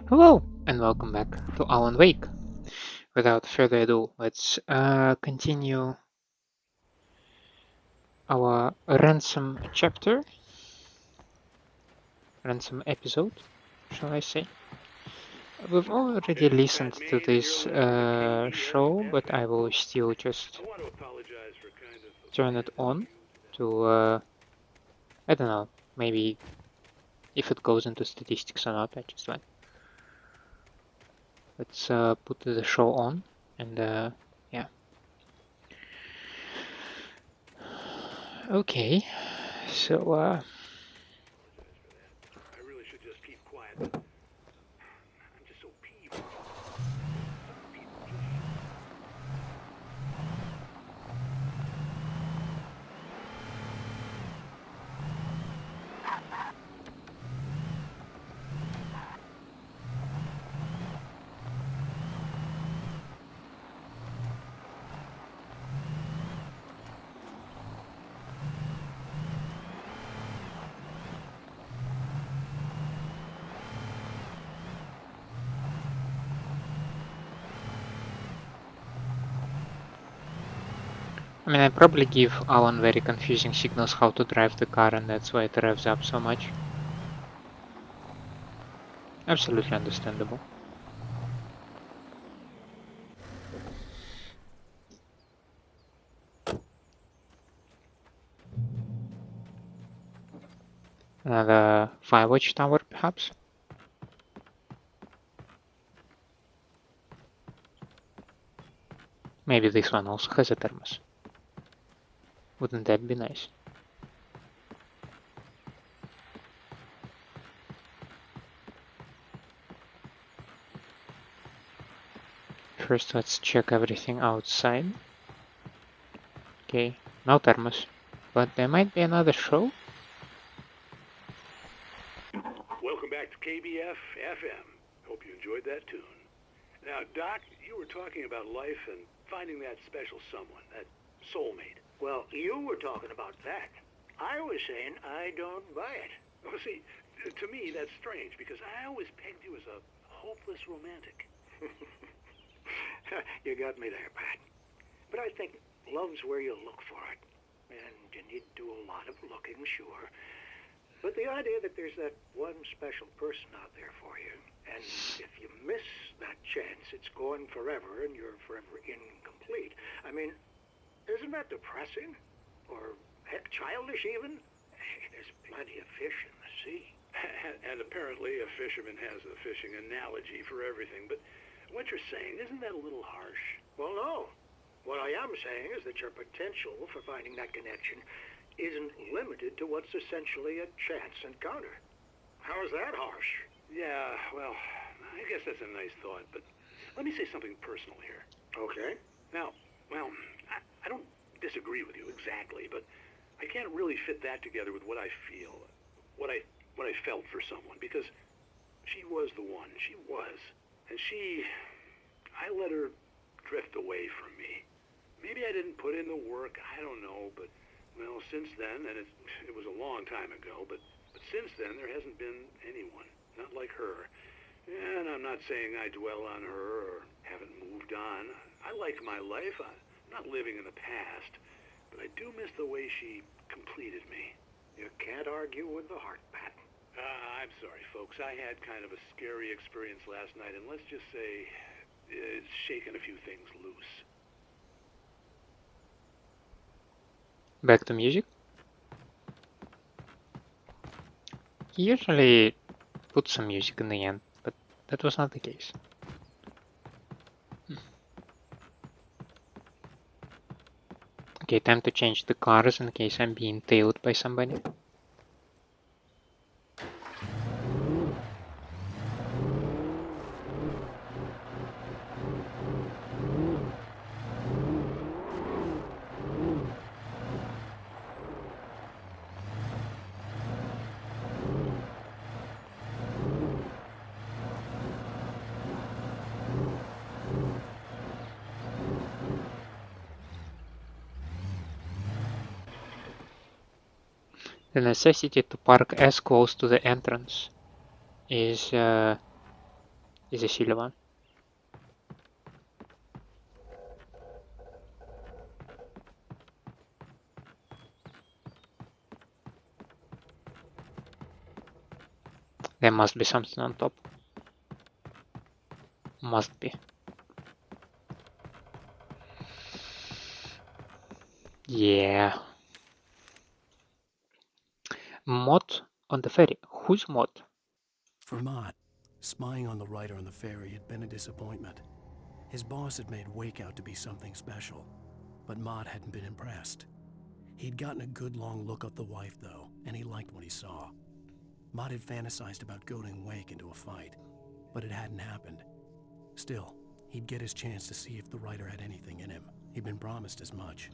Hello and welcome back to Alan Wake. Without further ado, let's continue our ransom chapter, ransom episode, shall I say. We've already listened to this show, but I will still just turn it on to, I don't know, maybe if it goes into statistics or not, I just went. Let's put the show on and yeah. Okay, so I really should just keep quiet, but I'm just so peeved. I mean, I probably give Alan very confusing signals how to drive the car, and that's why it revs up so much. Absolutely understandable. Another Firewatch tower, perhaps? Maybe this one also has a thermos. Wouldn't that be nice? First, let's check everything outside. Okay, no thermos. But there might be another show? Welcome back to KBF FM. Hope you enjoyed that tune. Now, Doc, you were talking about life and finding that special someone, that soulmate. Well, you were talking about that. I was saying I don't buy it. Well, see, to me that's strange because I always pegged you as a hopeless romantic. You got me there, Pat. But I think love's where you look for it. And you need to do a lot of looking, sure. But the idea that there's that one special person out there for you, and if you miss that chance, it's gone forever and you're forever incomplete. I mean, isn't that depressing? Or, heck, childish even? Hey, there's plenty of fish in the sea. And apparently a fisherman has a fishing analogy for everything, but what you're saying, isn't that a little harsh? Well, no. What I am saying is that your potential for finding that connection isn't limited to what's essentially a chance encounter. How is that harsh? Yeah, well, I guess that's a nice thought, but let me say something personal here. Okay. Now, well, I don't disagree with you exactly, but I can't really fit that together with what I feel, what I felt for someone, because she was the one. She was. And I let her drift away from me. Maybe I didn't put in the work, I don't know, but, well, since then, and it was a long time ago, but since then there hasn't been anyone, not like her. And I'm not saying I dwell on her or haven't moved on. I like my life. I'm not living in the past, but I do miss the way she completed me. You can't argue with the heart, Pat. I'm sorry, folks. I had kind of a scary experience last night, and let's just say it's shaken a few things loose. Back to music. He usually puts some music in the end, but that was not the case. Okay, time to change the cars in case I'm being tailed by somebody. The necessity to park as close to the entrance is is a silly one. There must be something on top. Must be. Yeah. Mott on the ferry. Who's Mott? For Mott, spying on the writer on the ferry had been a disappointment. His boss had made Wake out to be something special, but Mott hadn't been impressed. He'd gotten a good long look at the wife, though, and he liked what he saw. Mott had fantasized about goading Wake into a fight, but it hadn't happened. Still, he'd get his chance to see if the writer had anything in him. He'd been promised as much.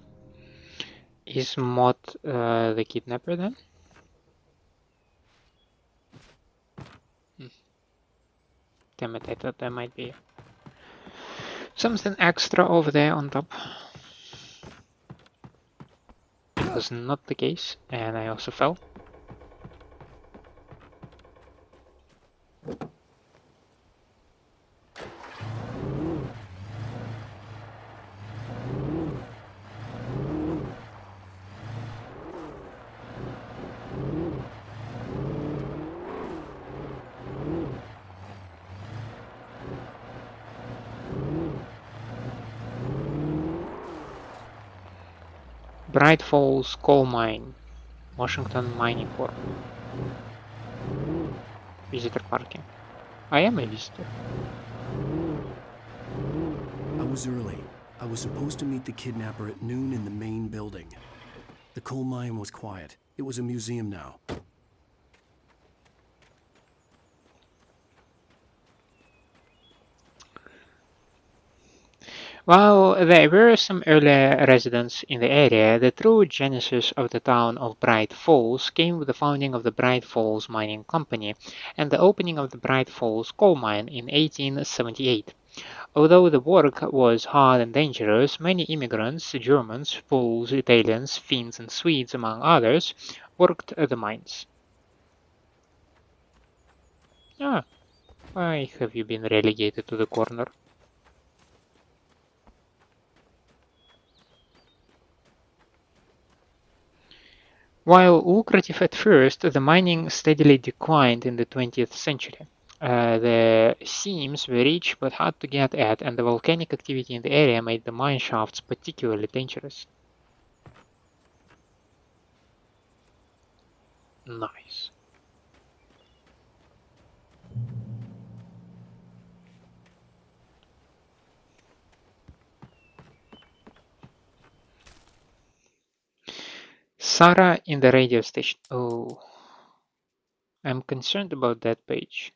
Is Mott the kidnapper then? Damn it, I thought there might be something extra over there on top. It was not the case, and I also fell. Bright Falls Coal Mine, Washington Mining Corp. Visitor parking. I am a visitor. I was early. I was supposed to meet the kidnapper at noon in the main building. The coal mine was quiet. It was a museum now. While there were some earlier residents in the area, the true genesis of the town of Bright Falls came with the founding of the Bright Falls Mining Company and the opening of the Bright Falls coal mine in 1878. Although the work was hard and dangerous, many immigrants, Germans, Poles, Italians, Finns and Swedes among others, worked at the mines. Ah, why have you been relegated to the corner? While lucrative at first, the mining steadily declined in the 20th century. The seams were rich but hard to get at, and the volcanic activity in the area made the mine shafts particularly dangerous. Nice. Sarah in the radio station. Oh, I'm concerned about that page.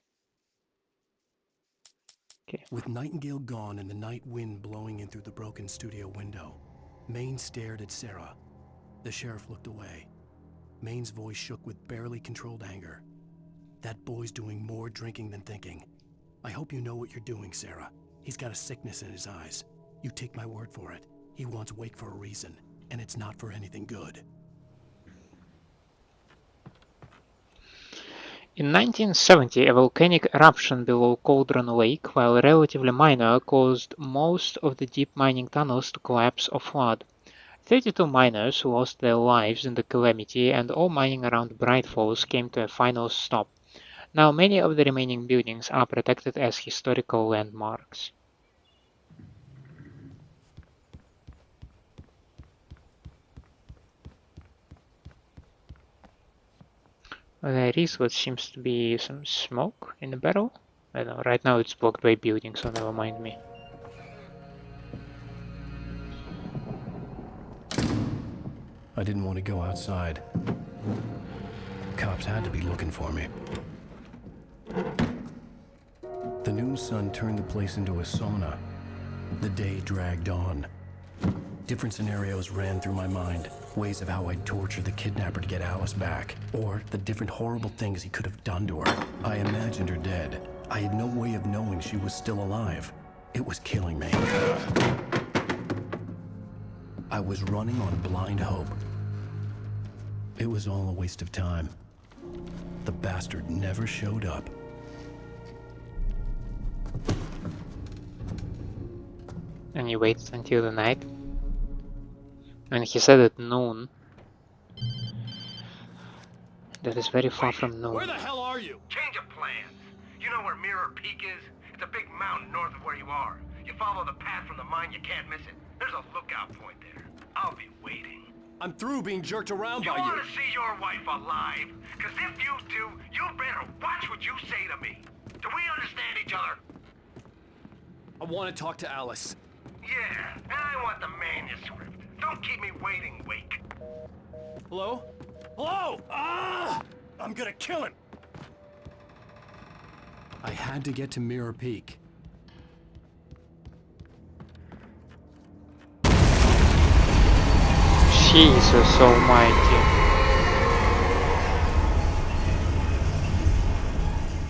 Okay. With Nightingale gone and the night wind blowing in through the broken studio window, Maine stared at Sarah. The sheriff looked away. Maine's voice shook with barely controlled anger. That boy's doing more drinking than thinking. I hope you know what you're doing, Sarah. He's got a sickness in his eyes. You take my word for it. He wants Wake for a reason, and it's not for anything good. In 1970, a volcanic eruption below Cauldron Lake, while relatively minor, caused most of the deep mining tunnels to collapse or flood. 32 miners lost their lives in the calamity, and all mining around Bright Falls came to a final stop. Now many of the remaining buildings are protected as historical landmarks. There is what seems to be some smoke in the barrel. I don't know, right now it's blocked by buildings, so never mind me. I didn't want to go outside. Cops had to be looking for me. The noon sun turned the place into a sauna. The day dragged on. Different scenarios ran through my mind. Ways of how I'd torture the kidnapper to get Alice back. Or the different horrible things he could have done to her. I imagined her dead. I had no way of knowing she was still alive. It was killing me. I was running on blind hope. It was all a waste of time. The bastard never showed up. And you waited until the night? I mean, he said at noon. That is very far from noon. Where the hell are you? Change of plans. You know where Mirror Peak is? It's a big mountain north of where you are. You follow the path from the mine, you can't miss it. There's a lookout point there. I'll be waiting. I'm through being jerked around You by you. want to see your wife alive? Because if you do, you better watch what you say to me. Do we understand each other? I want to talk to Alice. Yeah, and I want the manuscript. Don't keep me waiting, Wake. Hello? Hello! Ah! I'm gonna kill him! I had to get to Mirror Peak. Jesus almighty.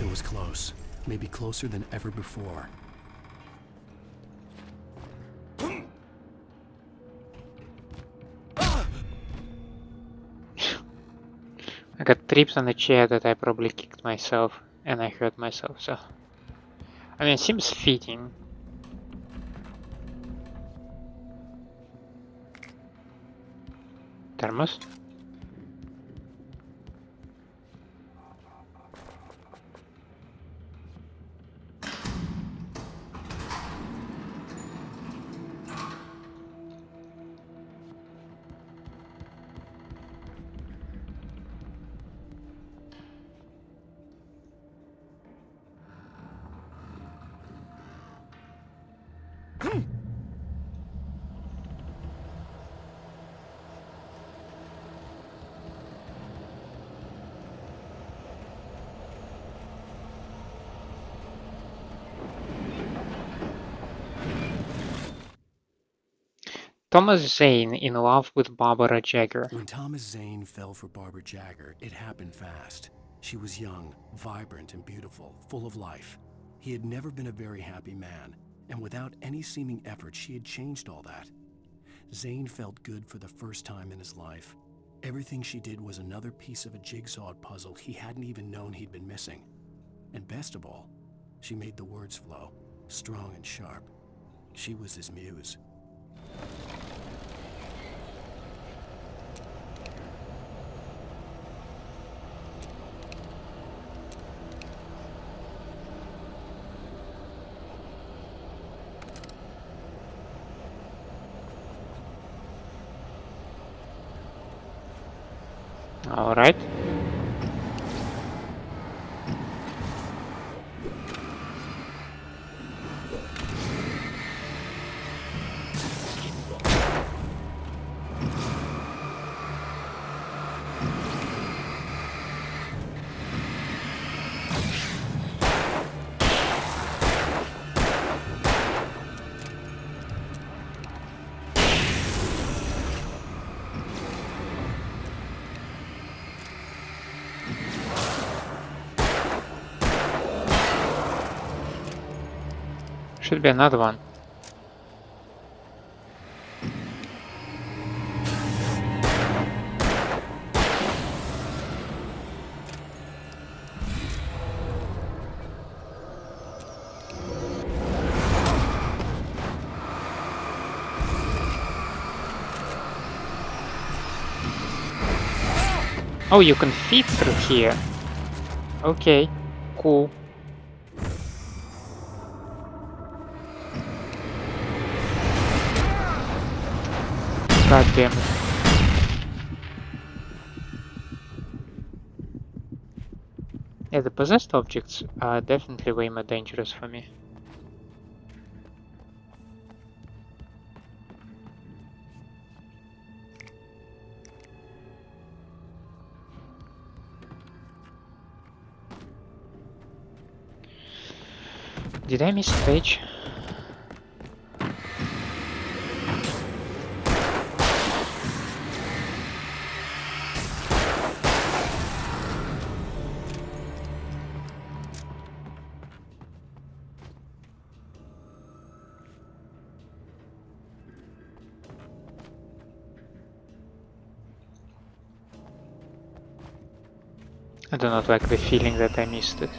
It was close. Maybe closer than ever before. I got trips on the chair that I probably kicked myself, and I hurt myself, so... I mean, it seems fitting. Thermos? Thomas Zane in love with Barbara Jagger. When Thomas Zane fell for Barbara Jagger, it happened fast. She was young, vibrant, and beautiful, full of life. He had never been a very happy man, and without any seeming effort, she had changed all that. Zane felt good for the first time in his life. Everything she did was another piece of a jigsaw puzzle he hadn't even known he'd been missing. And best of all, she made the words flow, strong and sharp. She was his muse. All right. Should be another one. Oh, you can feed through here. Okay, cool. God damn it. Yeah, the possessed objects are definitely way more dangerous for me. Did I miss a page? I do not like the feeling that I missed it.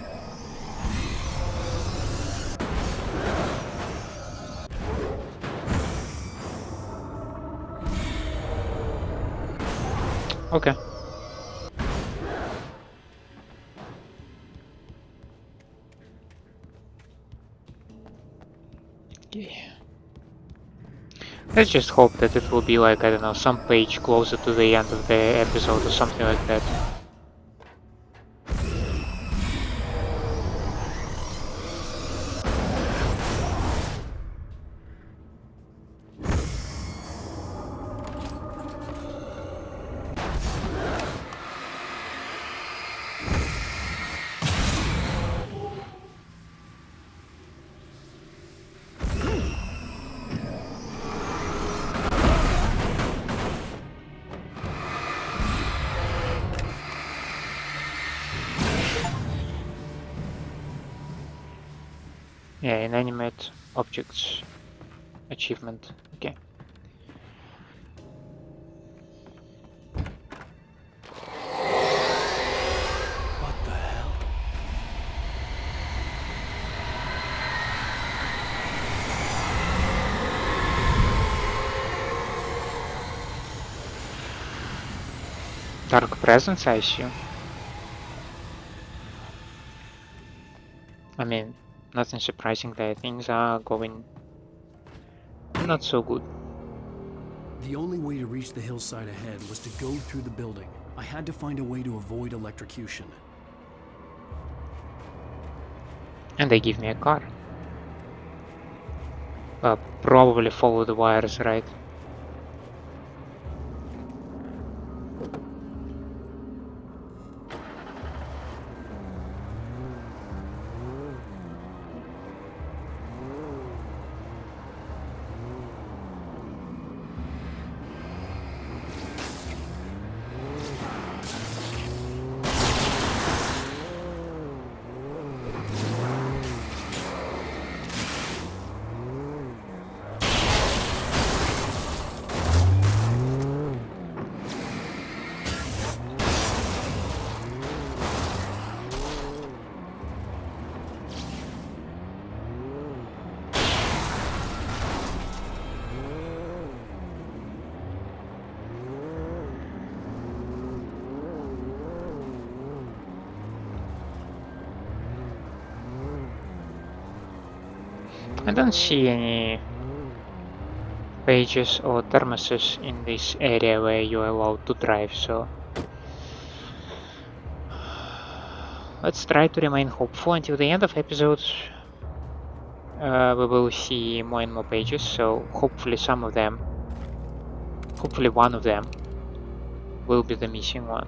Okay. Yeah. Let's just hope that it will be like, I don't know, some page closer to the end of the episode or something like that. Yeah, inanimate objects achievement. Okay. What the hell? Dark presence, I assume. I mean, nothing surprising that things are going not so good. The only way to reach the hillside ahead was to go through the building. I had to find a way to avoid electrocution. And they give me a car. Probably follow the wires, right? I don't see any pages or thermoses in this area where you're allowed to drive, so let's try to remain hopeful until the end of episode. We will see more and more pages, so hopefully some of them, hopefully one of them will be the missing one.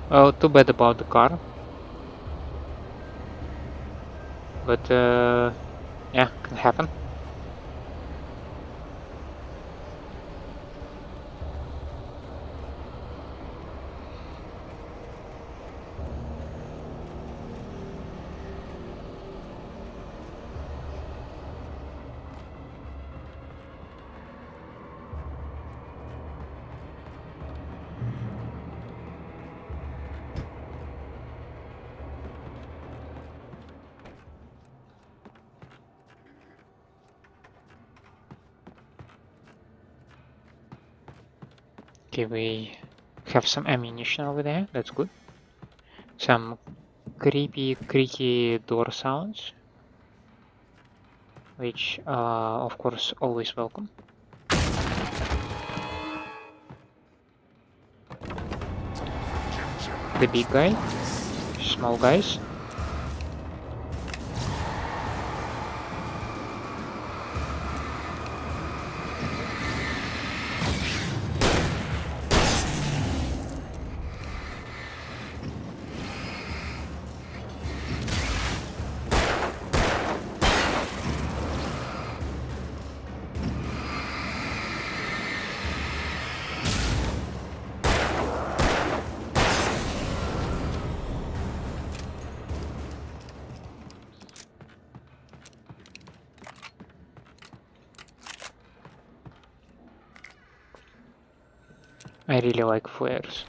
Well, too bad about the car. but yeah, can happen. Okay, we have some ammunition over there. That's good. Some creepy, creaky door sounds, which are, of course, always welcome. The big guy, small guys. I really like flares.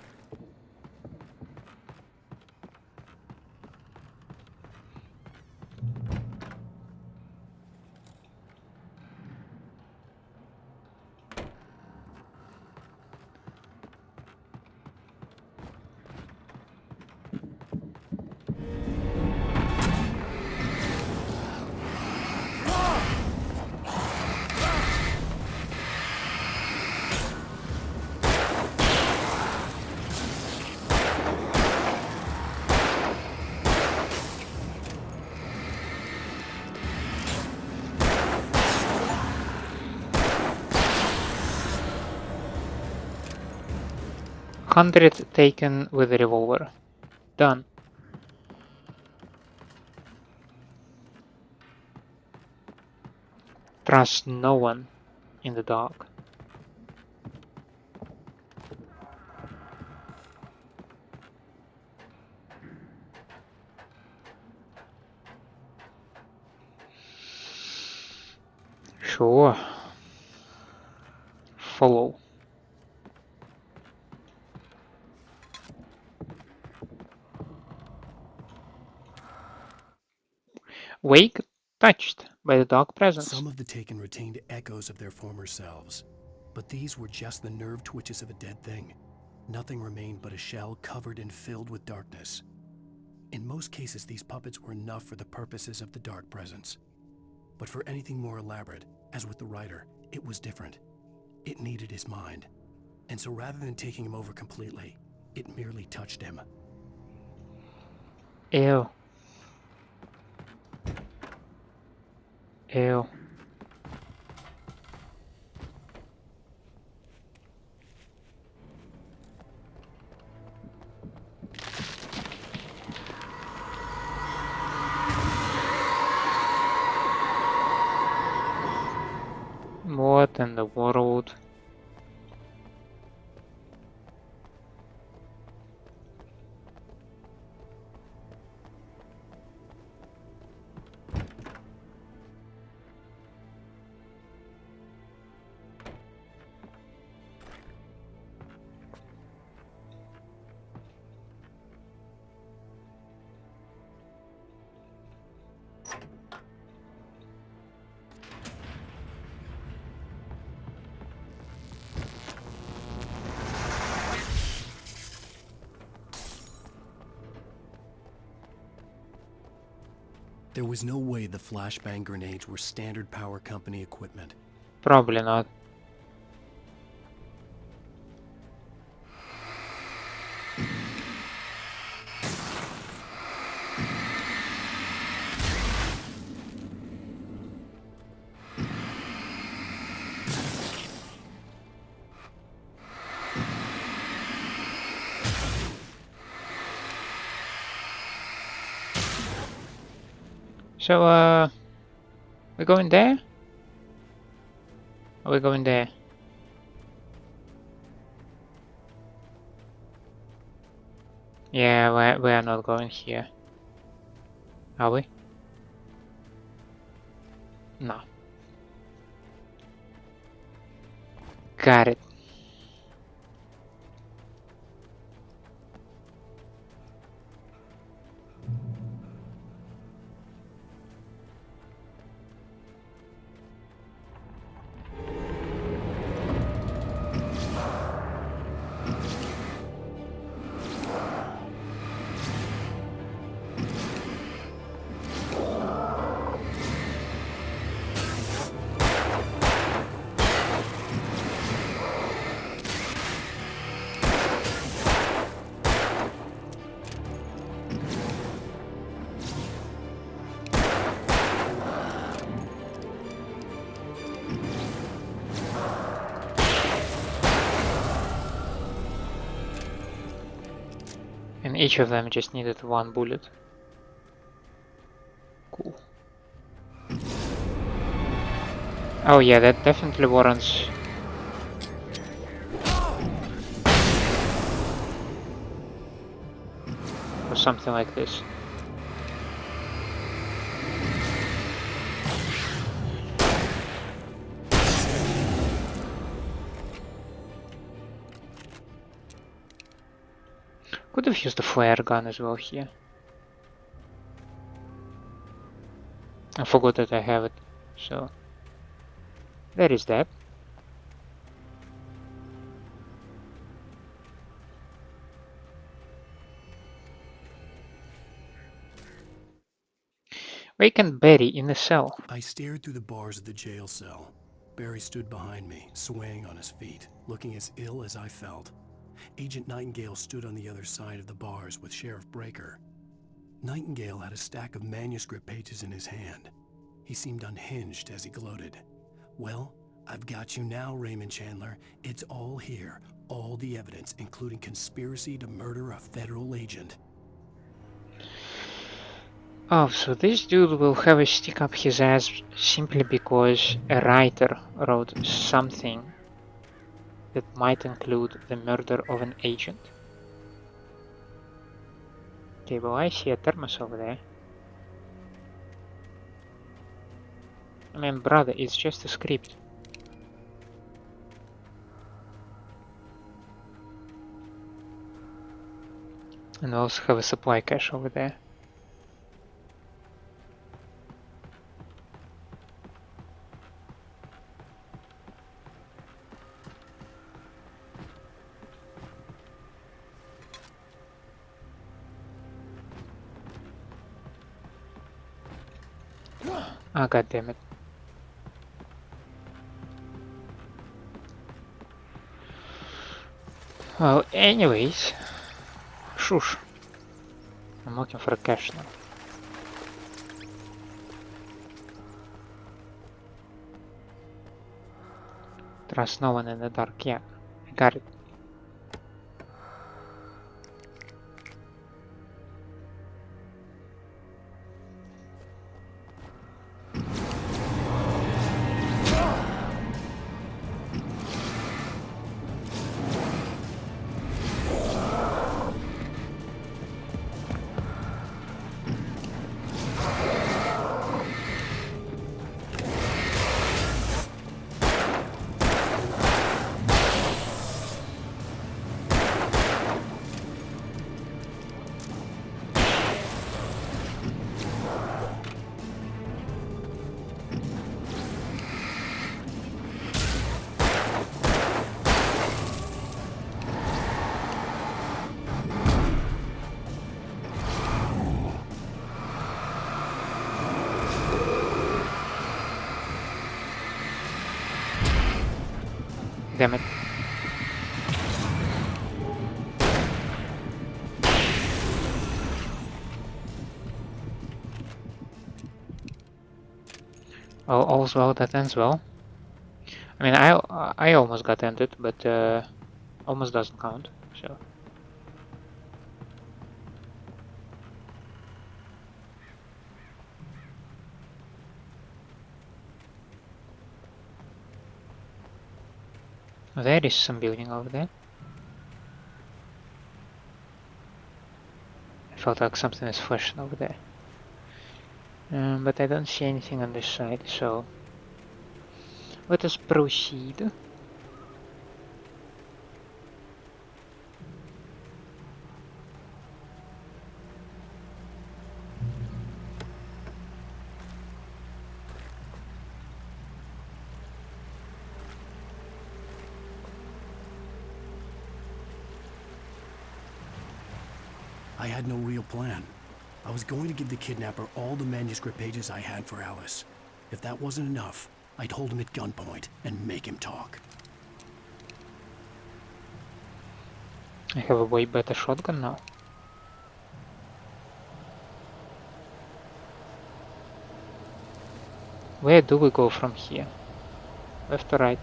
Hundred taken with a revolver. Done. Trust no one in the dark. Sure. Follow. Wake touched by the dark presence. Some of the taken retained echoes of their former selves, but these were just the nerve twitches of a dead thing. Nothing remained but a shell covered and filled with darkness. In most cases, these puppets were enough for the purposes of the dark presence. But for anything more elaborate, as with the writer, it was different. It needed his mind. And so rather than taking him over completely, it merely touched him. Ew. Ew. What in the world? There was no way the flashbang grenades were standard power company equipment. Probably not. So, we're going there? Or we're going there? Yeah, we're not going here. Are we? No. Got it. And each of them just needed one bullet. Cool. Oh yeah, that definitely warrants... or something like this. Could have used a flare gun as well here. I forgot that I have it, so there is that. Vacant Barry in the cell. I stared through the bars of the jail cell. Barry stood behind me, swaying on his feet, looking as ill as I felt. Agent Nightingale stood on the other side of the bars with Sheriff Breaker. Nightingale had a stack of manuscript pages in his hand. He seemed unhinged as he gloated. Well, I've got you now, Raymond Chandler. It's all here. All the evidence, including conspiracy to murder a federal agent. Oh, so this dude will have a stick up his ass simply because a writer wrote something that might include the murder of an agent. Okay, well I see a thermos over there. I mean, brother, it's just a script. And we also have a supply cache over there. Ah, god damn it. Well, anyways, shush. I'm looking for a cache now. Trust no one in the dark. Yeah, I got it. Damn it. Well, all's well that ends well. I mean, I almost got ended, but almost doesn't count, so... Oh, there is some building over there. I felt like something is flashing over there. But I don't see anything on this side, so let us proceed. I had no real plan. I was going to give the kidnapper all the manuscript pages I had for Alice. If that wasn't enough, I'd hold him at gunpoint and make him talk. I have a way better shotgun now. Where do we go from here? Left or right?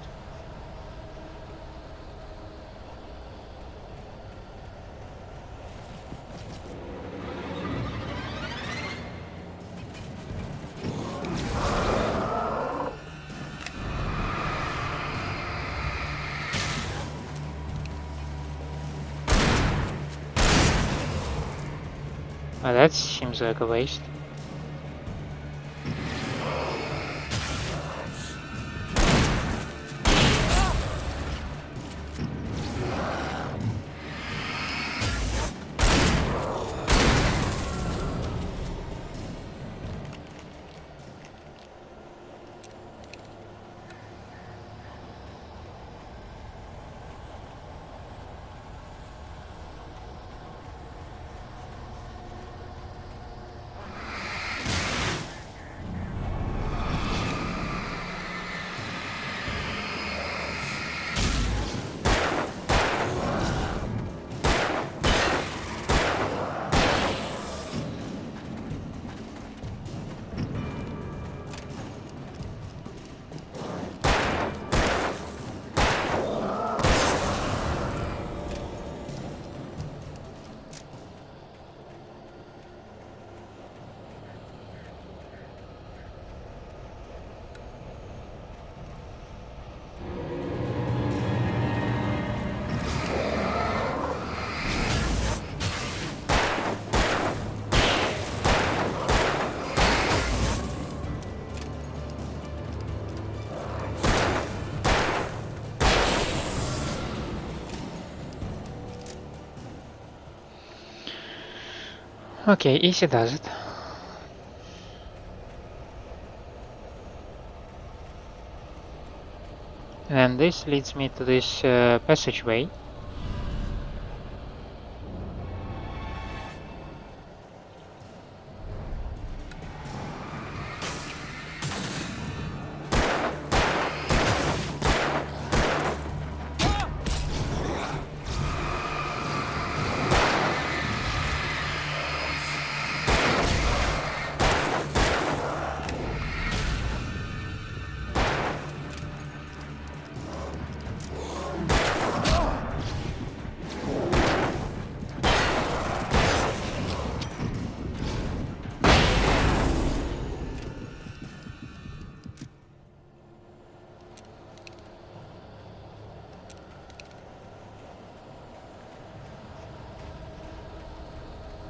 Oh, that seems like a waste. Okay, easy does it. And this leads me to this passageway.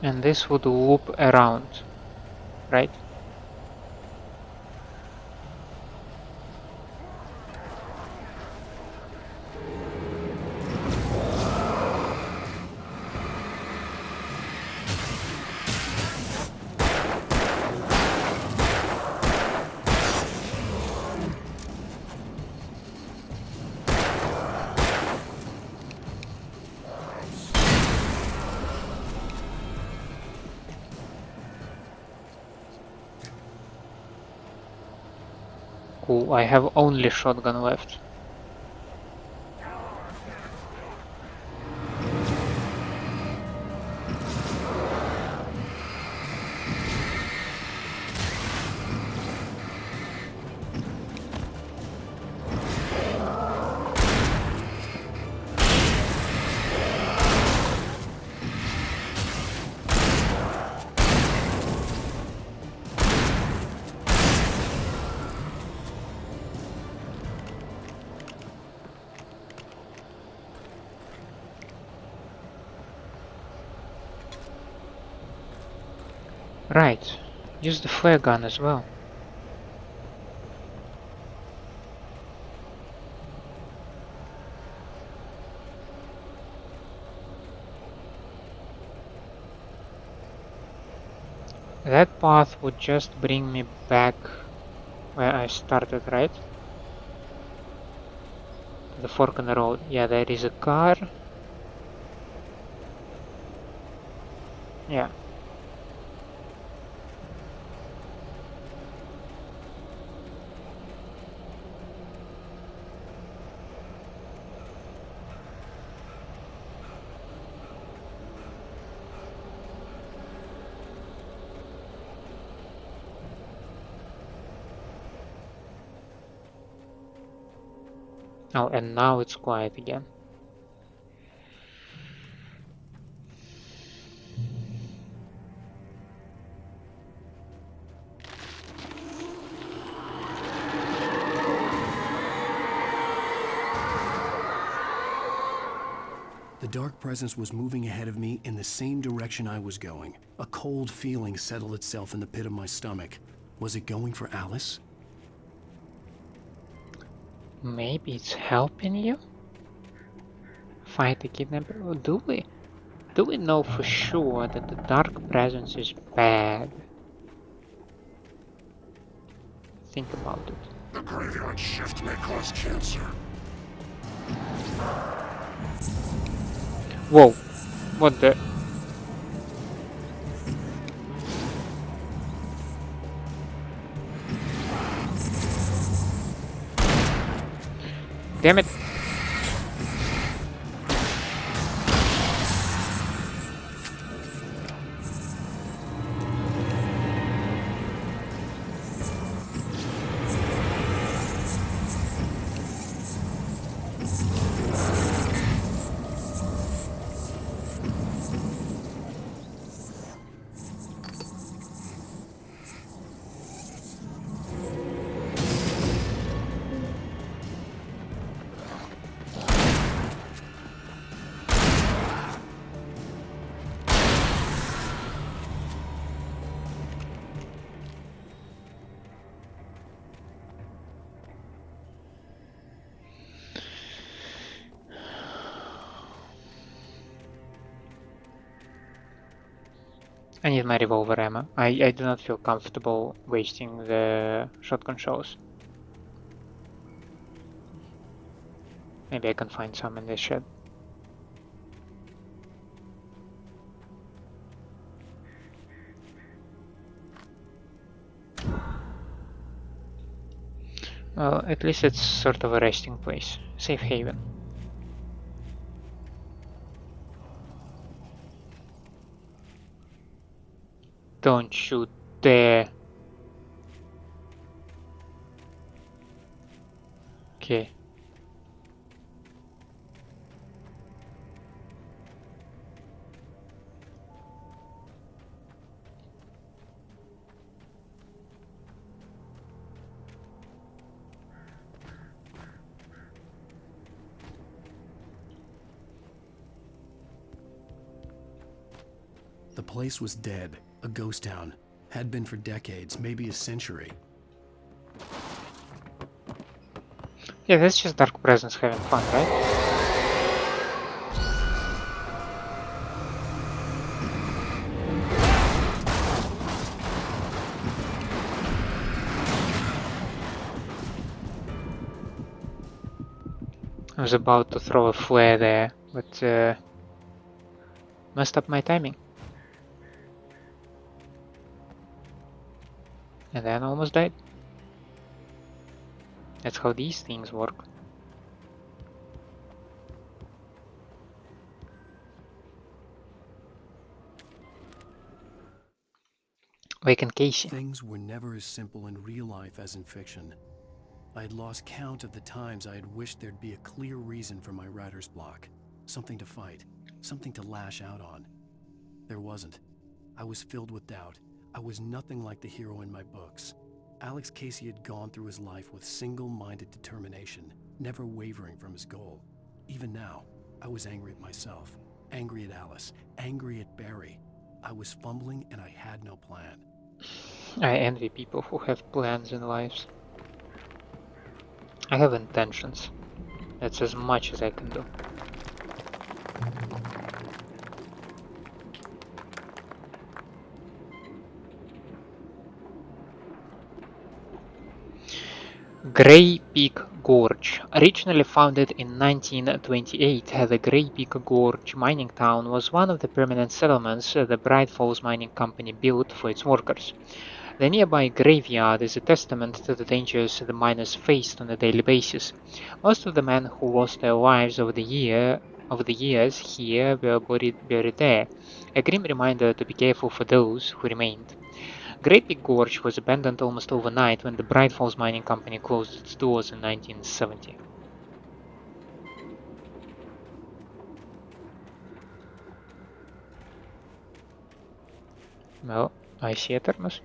And this would loop around, right? Cool, I have only shotgun left. Right. Use the flare gun as well. That path would just bring me back where I started, right? The fork in the road. Yeah, there is a car. Yeah. Oh, and now it's quiet again. The dark presence was moving ahead of me in the same direction I was going. A cold feeling settled itself in the pit of my stomach. Was it going for Alice? Maybe it's helping you fight the kidnapper? Or do we know for sure that the dark presence is bad? Think about it. The graveyard shift may cause cancer. Whoa! What the? Damn it! I need my revolver ammo. I do not feel comfortable wasting the shotgun shells. Maybe I can find some in this shed. Well, at least it's sort of a resting place. Safe haven. Don't shoot there. Okay. The place was dead, a ghost town. Had been for decades, maybe a century. Yeah, that's just dark presence having fun, right? I was about to throw a flare there, but messed up my timing. And then almost died. That's how these things work. Vacant Casey. Things were never as simple in real life as in fiction. I had lost count of the times I had wished there'd be a clear reason for my writer's block. Something to fight, something to lash out on. There wasn't. I was filled with doubt. I was nothing like the hero in my books. Alex Casey had gone through his life with single-minded determination, never wavering from his goal. Even now, I was angry at myself, angry at Alice, angry at Barry. I was fumbling and I had no plan. I envy people who have plans in lives. I have intentions. That's as much as I can do. Grey Peak Gorge. Originally founded in 1928, the Grey Peak Gorge mining town was one of the permanent settlements the Bright Falls Mining Company built for its workers. The nearby graveyard is a testament to the dangers the miners faced on a daily basis. Most of the men who lost their lives over the years here were buried there, a grim reminder to be careful for those who remained. Great Big Gorge was abandoned almost overnight when the Bright Falls Mining Company closed its doors in 1970. Well, I see a thermos.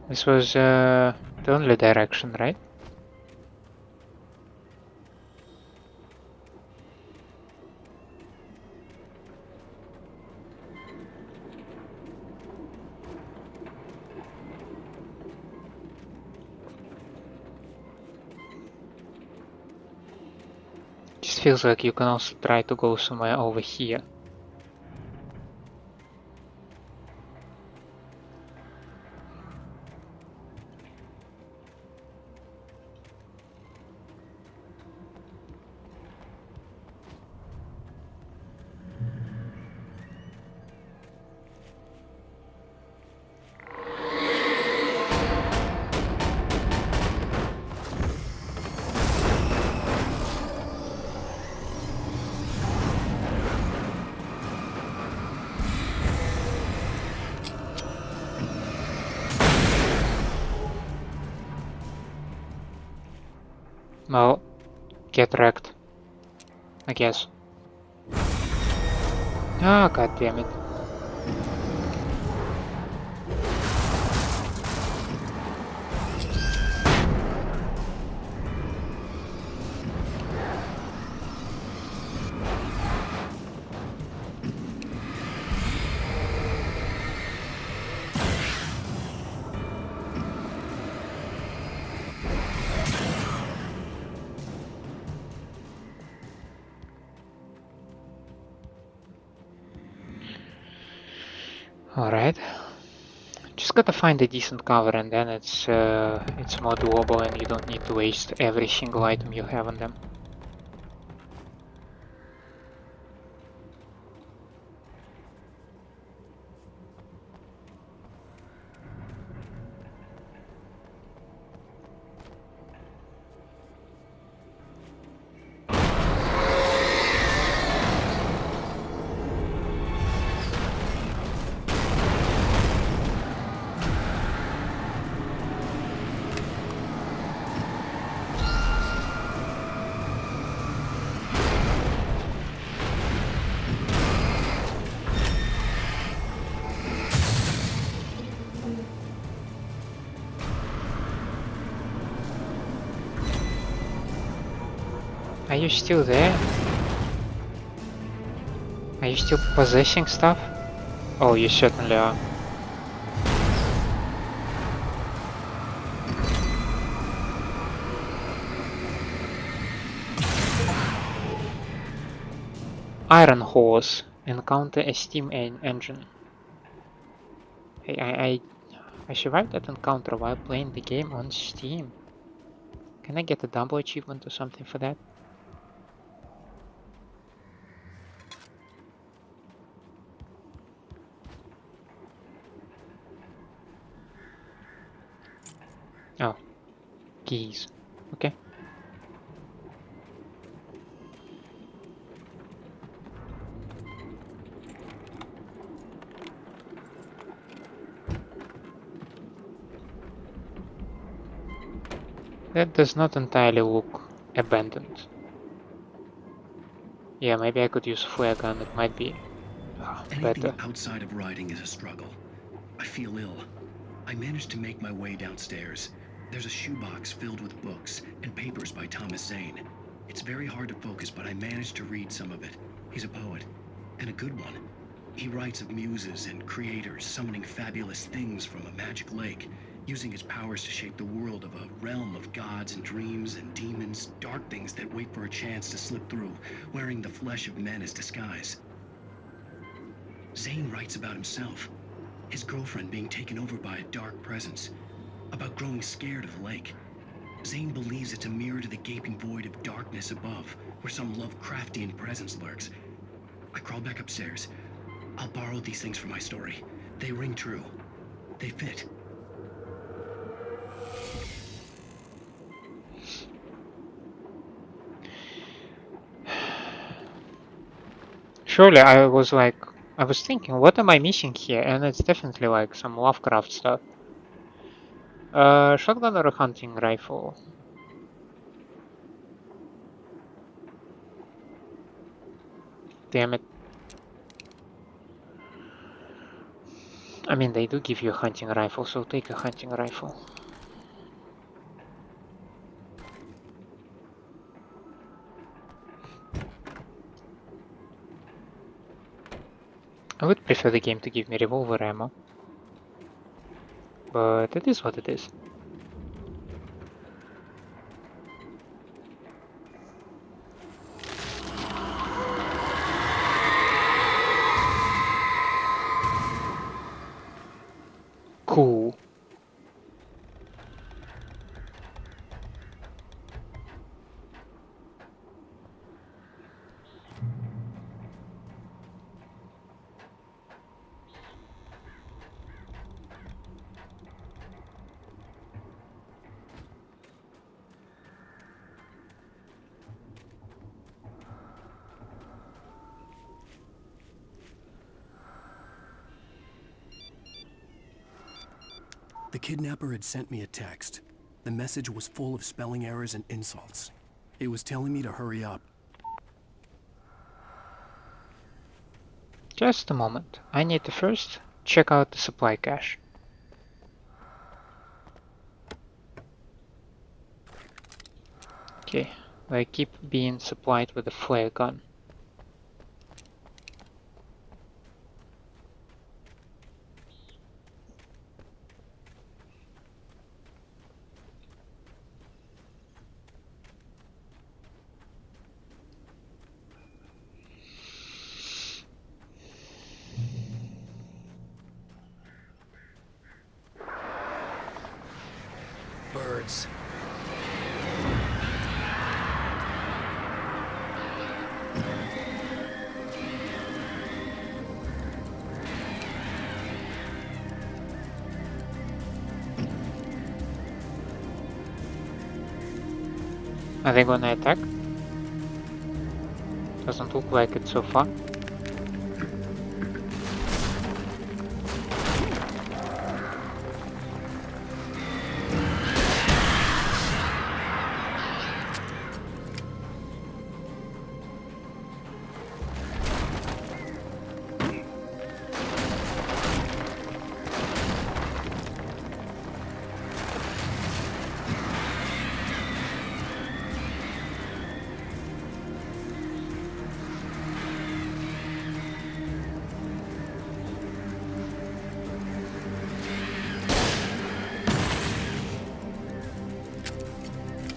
This was the only direction, right? Just feels like you can also try to go somewhere over here. Well, get wrecked, I guess. Ah, god damn it. Alright. Just gotta find a decent cover and then it's more doable and you don't need to waste every single item you have on them. Are you still there? Are you still possessing stuff? Oh, you certainly are. Iron Horse. Encounter a steam engine. Hey, I survived that encounter while playing the game on Steam. Can I get a double achievement or something for that? Oh, keys. Okay. That does not entirely look abandoned. Yeah, maybe I could use a flare gun. It might be Anything better. outside of riding is a struggle. I feel ill. I managed to make my way downstairs. There's a shoebox filled with books and papers by Thomas Zane. It's very hard to focus, but I managed to read some of it. He's a poet, and a good one. He writes of muses and creators summoning fabulous things from a magic lake, using his powers to shape the world of a realm of gods and dreams and demons, dark things that wait for a chance to slip through, wearing the flesh of men as disguise. Zane writes about himself, his girlfriend being taken over by a dark presence, about growing scared of the lake. Zane believes it's a mirror to the gaping void of darkness above, where some Lovecraftian presence lurks. I crawl back upstairs. I'll borrow these things for my story. They ring true. They fit. Surely I was thinking, what am I missing here? And it's definitely like some Lovecraft stuff. Shotgun or a hunting rifle? Damn it. I mean, they do give you a hunting rifle, so take a hunting rifle. I would prefer the game to give me revolver ammo. But it is what it is. Cool. The kidnapper had sent me a text. The message was full of spelling errors and insults. It was telling me to hurry up. Just a moment. I need to first check out the supply cache. Okay, I keep being supplied with a flare gun. Birds. Are they gonna attack? Doesn't look like it so far.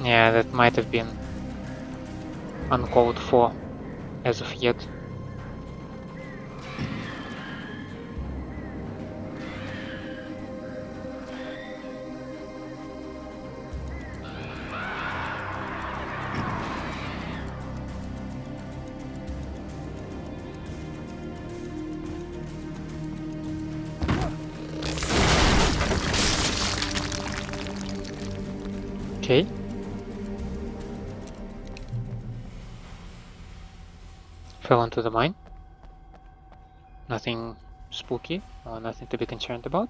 Yeah, that might have been uncalled for as of yet. Okay. Fell into the mine. Nothing spooky or nothing to be concerned about.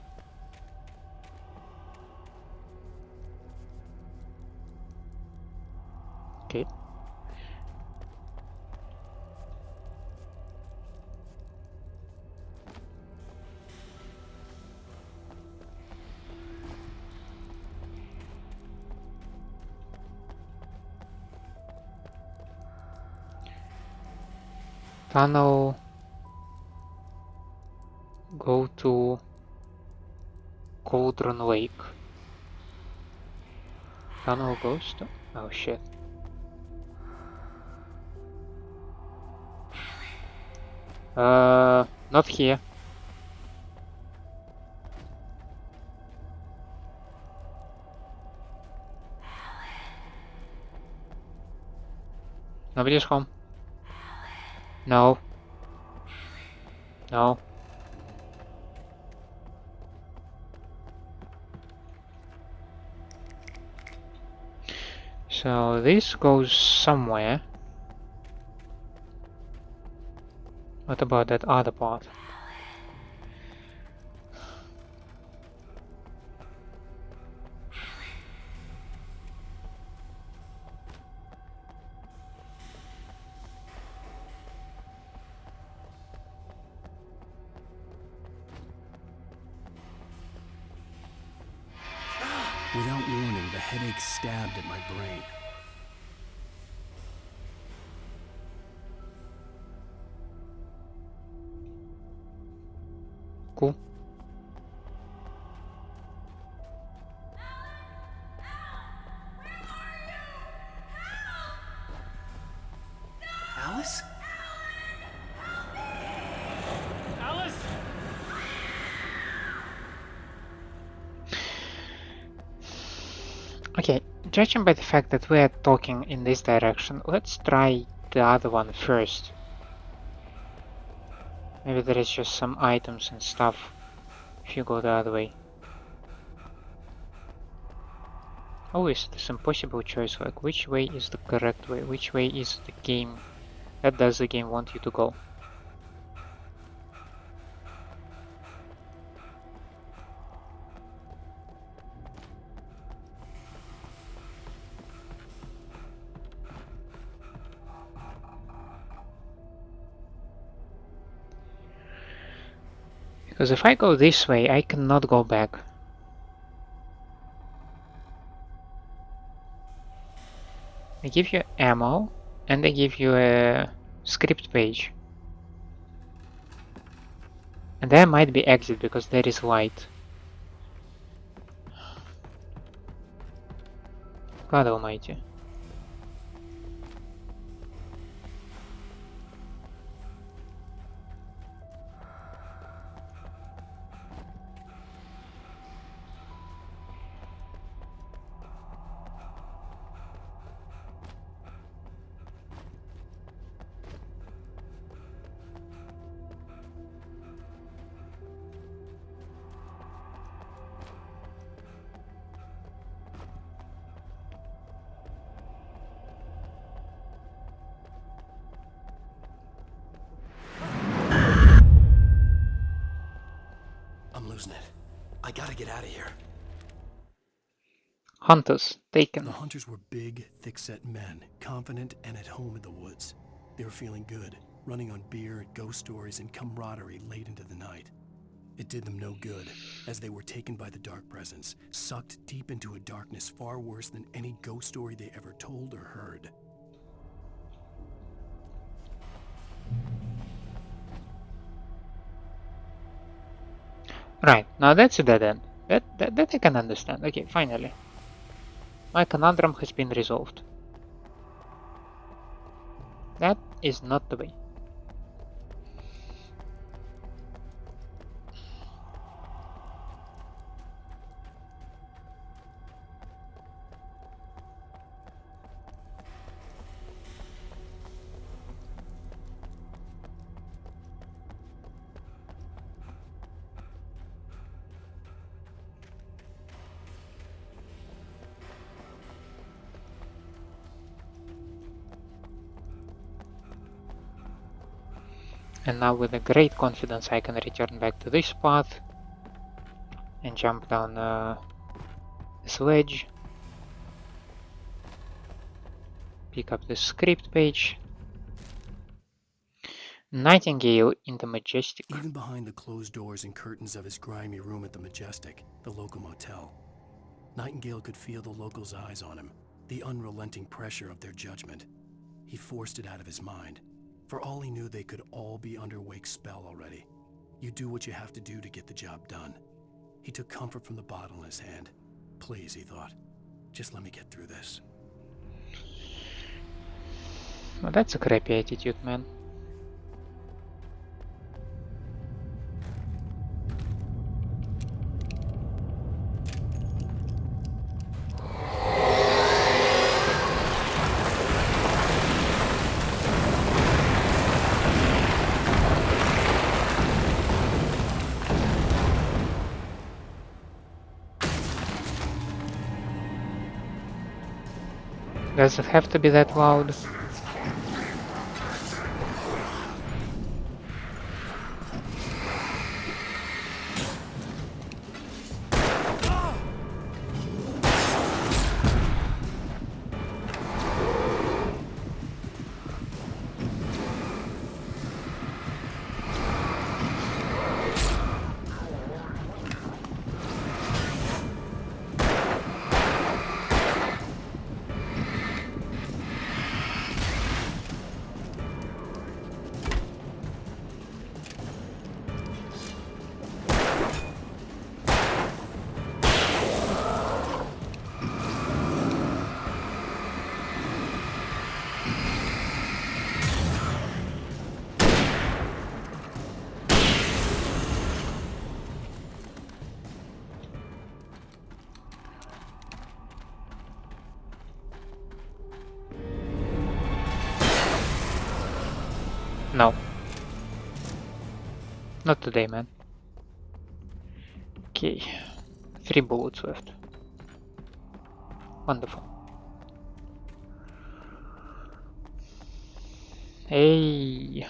Okay. Tunnel. Go to Cauldron Lake. Tunnel goes to... Oh shit. Not here. Nobody's home. No. No. So this goes somewhere. What about that other part? Without warning, the headache stabbed at my brain. Cool. Alice? Alice? Okay, judging by the fact that we are talking in this direction, let's try the other one first. Maybe there is just some items and stuff if you go the other way. Always this impossible choice, like which way is the correct way, which way is the game, that does the game want you to go. Because if I go this way, I cannot go back. They give you ammo, and they give you a script page. And there might be exit, because there is light. God almighty. I'm losing it. I gotta get out of here. Hunters, taken. The hunters were big, thick-set men, confident and at home in the woods. They were feeling good, running on beer, ghost stories, and camaraderie late into the night. It did them no good, as they were taken by the dark presence, sucked deep into a darkness far worse than any ghost story they ever told or heard. Right, now that's a dead end. That I can understand. Okay, finally. My conundrum has been resolved. That is not the way. And now with a great confidence I can return back to this path and jump down this ledge, pick up the script page. Nightingale in the Majestic. Even behind the closed doors and curtains of his grimy room at the Majestic, the local motel, Nightingale could feel the locals' eyes on him, the unrelenting pressure of their judgment. He forced it out of his mind. For all he knew, they could all be under Wake's spell already. You do what you have to do to get the job done. He took comfort from the bottle in his hand. Please, he thought, just let me get through this. Well, that's a crappy attitude, man. Does it have to be that loud? No. Not today, man. Okay. 3 bullets left. Wonderful. Hey.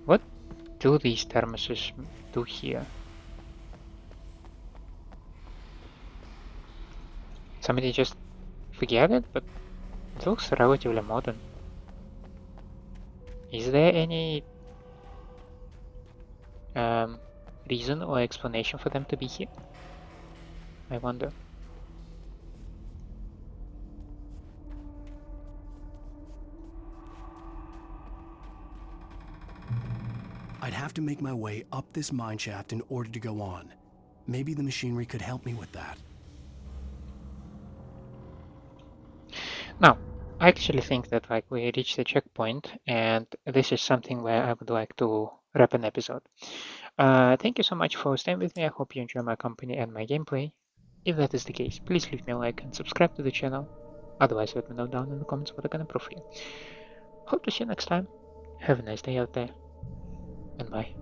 What do these thermoses do here? Somebody just forget it, but it looks relatively modern. Is there any reason or explanation for them to be here? I wonder. I'd have to make my way up this mine shaft in order to go on. Maybe the machinery could help me with that. Now, I actually think that like we reached the checkpoint, and this is something where I would like to wrap an episode. Thank you so much for staying with me. I hope you enjoy my company and my gameplay. If that is the case, please leave me a like and subscribe to the channel. Otherwise, let me know down in the comments what I can improve for you. Hope to see you next time. Have a nice day out there, and bye.